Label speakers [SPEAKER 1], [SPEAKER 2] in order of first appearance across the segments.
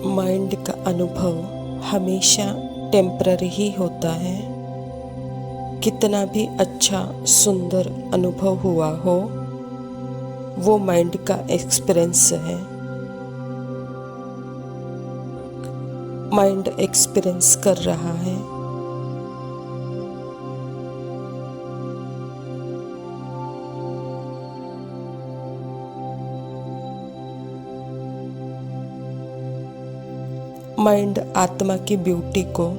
[SPEAKER 1] Mind का अनुभव हमेशा टेम्पररी ही होता है। कितना भी अच्छा सुंदर अनुभव हुआ हो, वो माइंड का एक्सपीरियंस है। माइंड एक्सपीरियंस कर रहा है। माइंड आत्मा की ब्यूटी को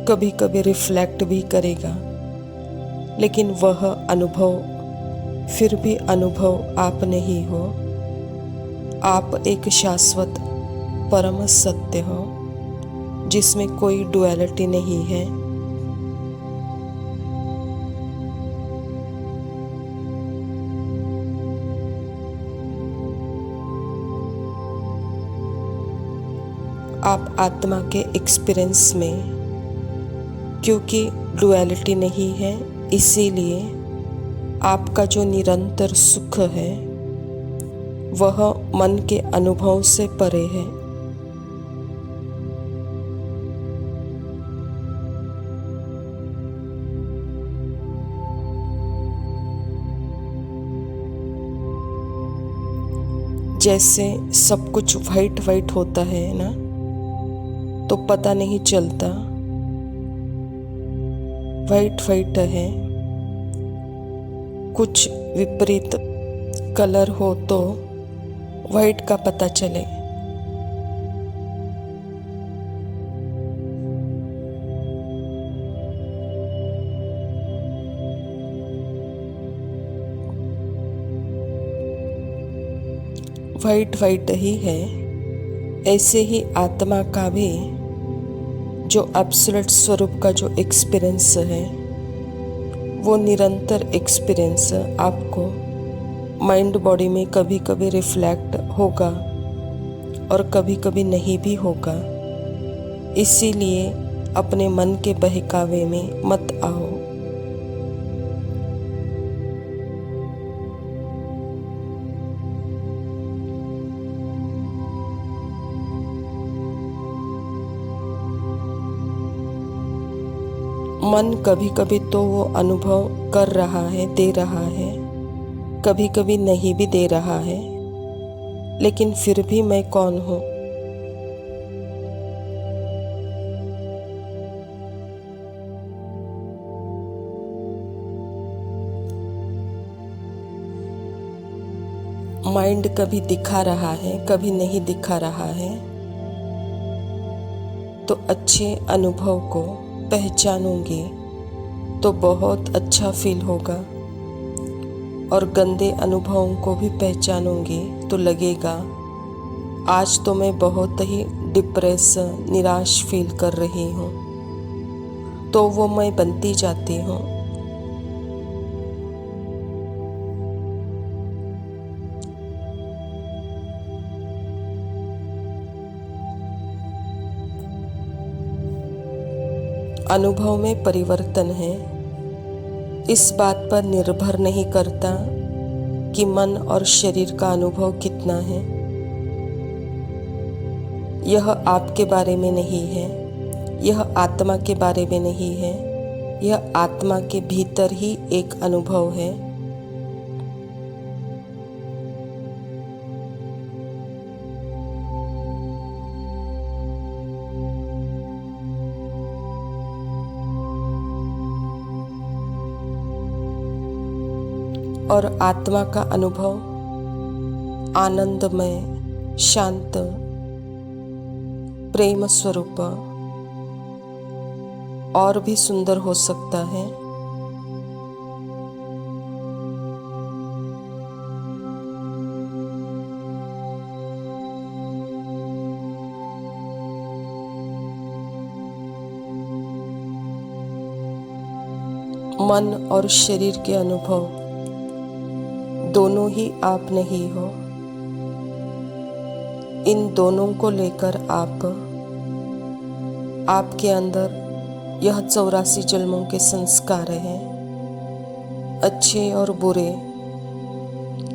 [SPEAKER 1] कभी कभी रिफ्लेक्ट भी करेगा, लेकिन वह अनुभव फिर भी अनुभव आप नहीं हो। आप एक शाश्वत परम सत्य हो जिसमें कोई डुअलिटी नहीं है। आप आत्मा के एक्सपीरियंस में, क्योंकि डुअलिटी नहीं है, इसीलिए आपका जो निरंतर सुख है वह मन के अनुभव से परे है। जैसे सब कुछ वाइट वाइट होता है ना, तो पता नहीं चलता वाइट वाइट है। कुछ विपरीत कलर हो तो वाइट का पता चले। वाइट वाइट ही है। ऐसे ही आत्मा का भी जो एब्सोल्यूट स्वरूप का जो एक्सपीरियंस है, वो निरंतर एक्सपीरियंस आपको माइंड बॉडी में कभी कभी रिफ्लेक्ट होगा और कभी कभी नहीं भी होगा। इसीलिए अपने मन के बहकावे में मत आओ। मन कभी कभी तो वो अनुभव कर रहा है, दे रहा है, कभी कभी नहीं भी दे रहा है, लेकिन फिर भी मैं कौन हूँ? माइंड कभी दिखा रहा है, कभी नहीं दिखा रहा है, तो अच्छे अनुभव को पहचानूंगी तो बहुत अच्छा फील होगा, और गंदे अनुभवों को भी पहचानूंगी तो लगेगा आज तो मैं बहुत ही डिप्रेस, निराश फील कर रही हूँ, तो वो मैं बनती जाती हूँ। अनुभव में परिवर्तन है, इस बात पर निर्भर नहीं करता कि मन और शरीर का अनुभव कितना है। यह आपके बारे में नहीं है, यह आत्मा के बारे में नहीं है, यह आत्मा के भीतर ही एक अनुभव है। और आत्मा का अनुभव आनंदमय, शांत, प्रेम स्वरूप और भी सुंदर हो सकता है। मन और शरीर के अनुभव दोनों ही आप नहीं हो। इन दोनों को लेकर आपके अंदर यह 84 जन्मों के संस्कार हैं, अच्छे और बुरे।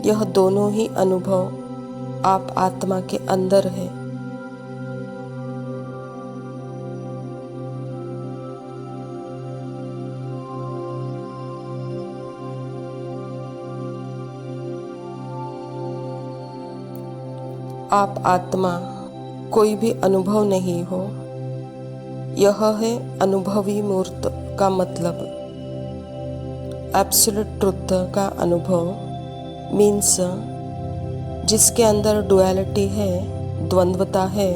[SPEAKER 1] यह दोनों ही अनुभव आप आत्मा के अंदर है, आप आत्मा कोई भी अनुभव नहीं हो। यह है अनुभवी मूर्त का मतलब। एब्सोल्यूट ट्रुथ का अनुभव मीन्स जिसके अंदर डुअलिटी है, द्वंद्वता है,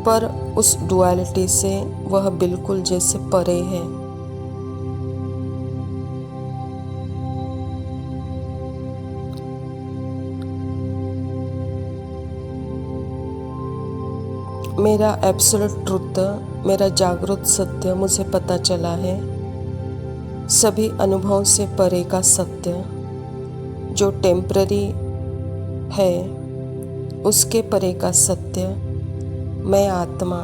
[SPEAKER 1] पर उस डुअलिटी से वह बिल्कुल जैसे परे है। मेरा एब्सोल्यूट ट्रुथ, मेरा जागृत सत्य मुझे पता चला है। सभी अनुभवों से परे का सत्य जो टेम्पररी है, उसके परे का सत्य मैं आत्मा।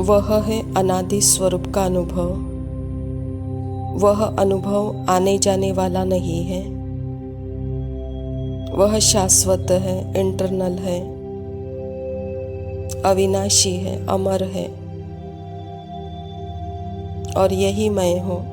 [SPEAKER 1] वह है अनादि स्वरूप का अनुभव। वह अनुभव आने जाने वाला नहीं है। वह शाश्वत है, इंटरनल है, अविनाशी है, अमर है, और यही मैं हूँ।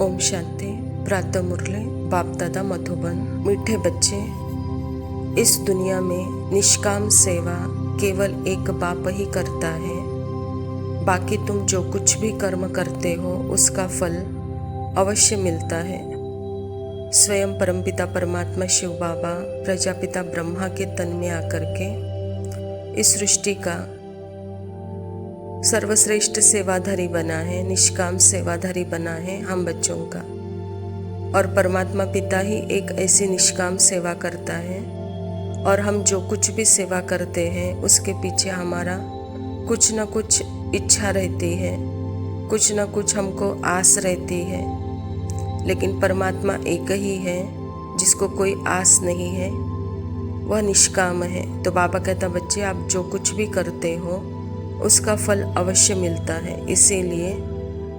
[SPEAKER 1] ओम शांति। प्रातः मुरली, बाप दादा मधुबन। मीठे बच्चे, इस दुनिया में निष्काम सेवा केवल एक बाप ही करता है। बाकी तुम जो कुछ भी कर्म करते हो उसका फल अवश्य मिलता है। स्वयं परमपिता परमात्मा शिव बाबा प्रजापिता ब्रह्मा के तन में आकर के इस सृष्टि का सर्वश्रेष्ठ सेवाधारी बना है, निष्काम सेवाधारी बना है हम बच्चों का। और परमात्मा पिता ही एक ऐसी निष्काम सेवा करता है, और हम जो कुछ भी सेवा करते हैं उसके पीछे हमारा कुछ न कुछ इच्छा रहती है, कुछ न कुछ हमको आस रहती है। लेकिन परमात्मा एक ही है जिसको कोई आस नहीं है, वह निष्काम है। तो बाबा कहता बच्चे आप जो कुछ भी करते हो उसका फल अवश्य मिलता है। इसीलिए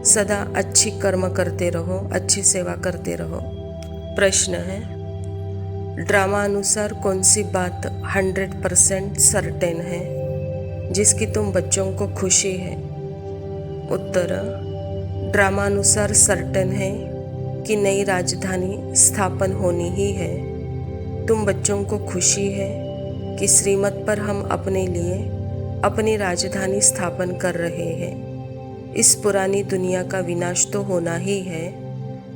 [SPEAKER 1] सदा अच्छी कर्म करते रहो, अच्छी सेवा करते रहो। प्रश्न है, ड्रामा अनुसार कौन सी बात 100% सर्टेन है जिसकी तुम बच्चों को खुशी है? उत्तर, ड्रामा अनुसार सर्टेन है कि नई राजधानी स्थापन होनी ही है। तुम बच्चों को खुशी है कि श्रीमत पर हम अपने लिए अपनी राजधानी स्थापन कर रहे हैं। इस पुरानी दुनिया का विनाश तो होना ही है।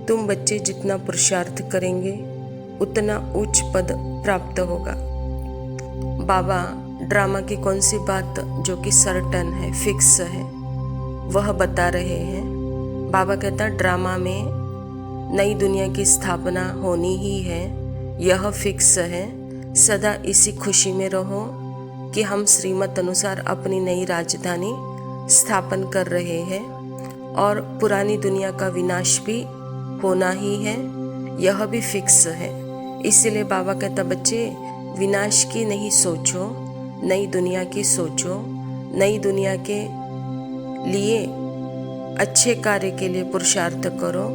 [SPEAKER 1] तुम बच्चे जितना पुरुषार्थ करेंगे उतना उच्च पद प्राप्त होगा। बाबा ड्रामा की कौन सी बात जो कि सर्टन है, फिक्स है, वह बता रहे हैं। बाबा कहता ड्रामा में नई दुनिया की स्थापना होनी ही है, यह फिक्स है। सदा इसी खुशी में रहो कि हम श्रीमत अनुसार अपनी नई राजधानी स्थापन कर रहे हैं, और पुरानी दुनिया का विनाश भी होना ही है, यह भी फिक्स है। इसलिए बाबा कहता बच्चे विनाश की नहीं सोचो, नई दुनिया की सोचो। नई दुनिया के लिए अच्छे कार्य के लिए पुरुषार्थ करो,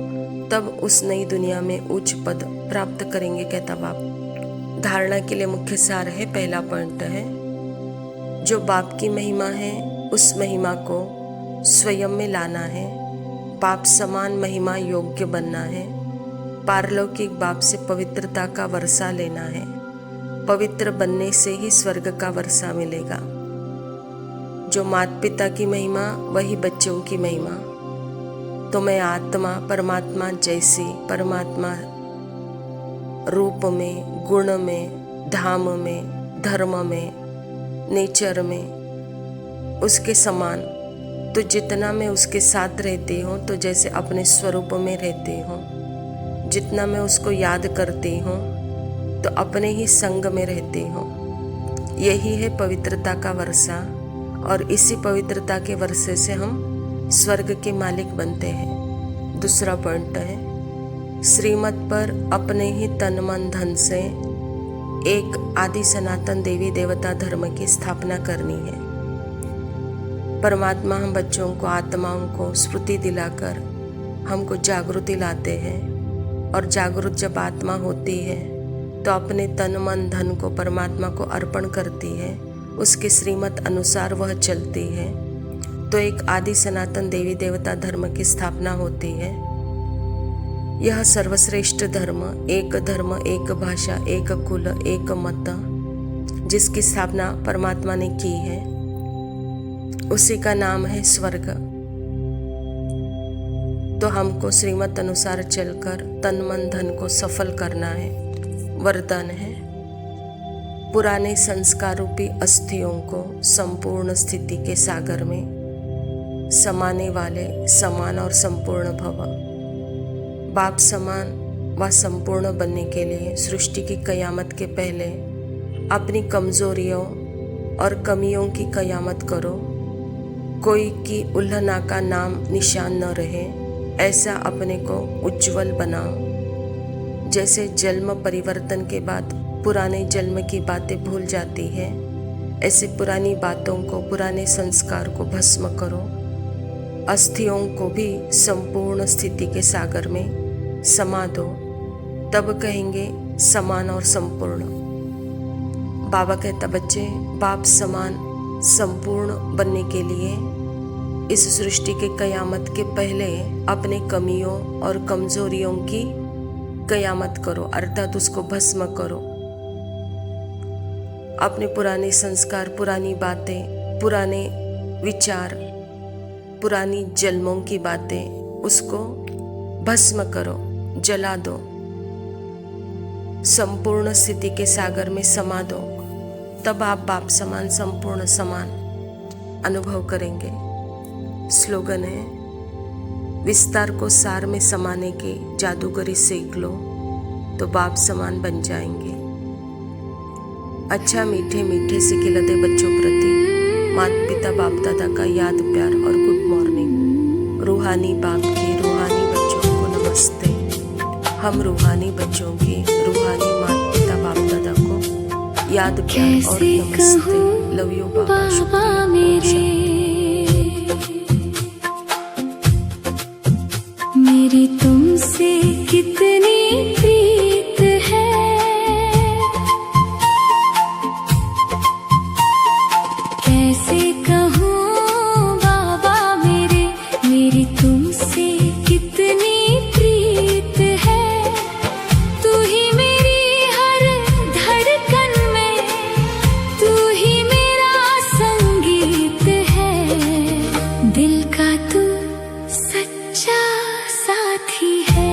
[SPEAKER 1] तब उस नई दुनिया में उच्च पद प्राप्त करेंगे, कहता बाप। धारणा के लिए मुख्य सार है, पहला पॉइंट है जो बाप की महिमा है उस महिमा को स्वयं में लाना है। बाप समान महिमा योग्य बनना है। पारलौकिक बाप से पवित्रता का वर्षा लेना है। पवित्र बनने से ही स्वर्ग का वर्षा मिलेगा। जो माता पिता की महिमा वही बच्चों की महिमा। तो मैं आत्मा परमात्मा जैसी, परमात्मा रूप में, गुण में, धाम में, धर्म में, नेचर में उसके समान, तो जितना मैं उसके साथ रहती हूँ तो जैसे अपने स्वरूप में रहती हूँ, जितना मैं उसको याद करती हूँ तो अपने ही संग में रहती हूँ। यही है पवित्रता का वर्षा, और इसी पवित्रता के वर्षे से हम स्वर्ग के मालिक बनते हैं। दूसरा पॉइंट है, श्रीमत पर अपने ही तन मन धन से एक आदि सनातन देवी देवता धर्म की स्थापना करनी है। परमात्मा हम बच्चों को, आत्माओं को स्मृति दिलाकर हमको जागृति लाते हैं, और जागृत जब आत्मा होती है तो अपने तन मन धन को परमात्मा को अर्पण करती है, उसके श्रीमत अनुसार वह चलती है, तो एक आदि सनातन देवी देवता धर्म की स्थापना होती है। यह सर्वश्रेष्ठ धर्म, एक भाषा, एक कुल, एक मत, जिसकी स्थापना परमात्मा ने की है, उसी का नाम है स्वर्ग। तो हमको श्रीमत अनुसार चलकर तन मन धन को सफल करना है। वरदान है, पुराने संस्कार रूपी अस्थियों को संपूर्ण स्थिति के सागर में समाने वाले समान और संपूर्ण भव। बाप समान व संपूर्ण बनने के लिए सृष्टि की कयामत के पहले अपनी कमजोरियों और कमियों की कयामत करो। कोई की उल्लना का नाम निशान न रहे, ऐसा अपने को उज्जवल बनाओ। जैसे जन्म परिवर्तन के बाद पुराने जन्म की बातें भूल जाती है, ऐसे पुरानी बातों को, पुराने संस्कार को भस्म करो। अस्थियों को भी संपूर्ण स्थिति के सागर में समा दो, तब कहेंगे समान और संपूर्ण। बाबा कहता, बच्चे बाप समान संपूर्ण बनने के लिए इस सृष्टि के कयामत के पहले अपने कमियों और कमजोरियों की कयामत करो, अर्थात उसको भस्म करो। अपने पुराने संस्कार, पुरानी बातें, पुराने विचार, पुरानी जन्मों की बातें, उसको भस्म करो, जला दो, संपूर्ण स्थिति के सागर में समा दो। तब आप बाप समान, संपूर्ण समान अनुभव करेंगे। स्लोगन है, विस्तार को सार में समाने के जादूगरी सीख लो तो बाप समान बन जाएंगे। अच्छा मीठे मीठे से खिलते बच्चों प्रति माता पिता बाप दादा का याद, प्यार और गुड मॉर्निंग। रूहानी बाप के रूहानी बच्चों को नमस्ते। हम रूहानी बच्चों के रूहानी माता पिता बाप दादा को याद, प्यार और नमस्ते। लव यू बाबा, शुक्रिया।
[SPEAKER 2] मेरी तुमसे कितनी प्रीत है, कैसे कहूँ बाबा मेरी तुमसे कितनी प्रीत है। तू ही मेरी हर धड़कन में, तू ही मेरा संगीत है। दिल का तू सच्चा साथी है।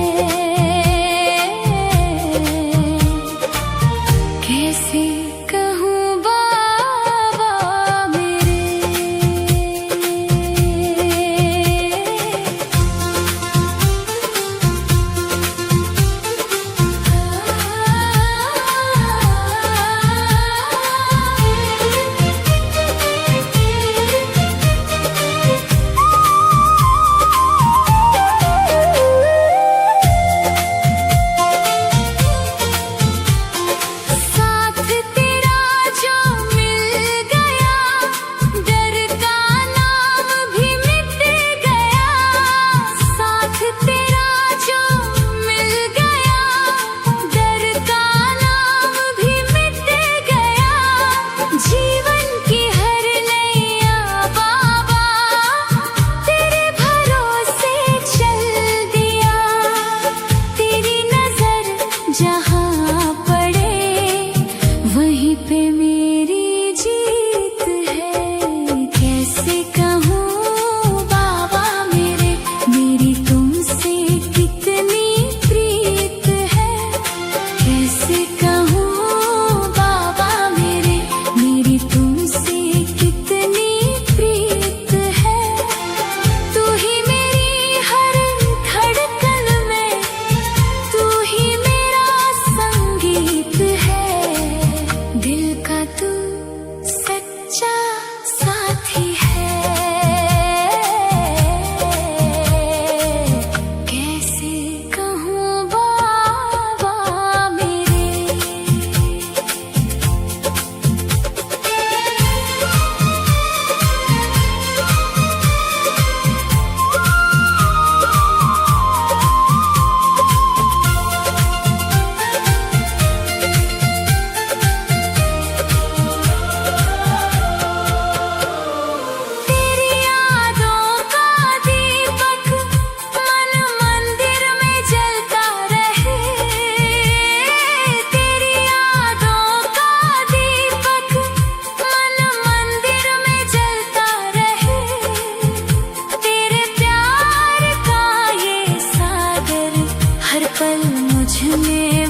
[SPEAKER 2] में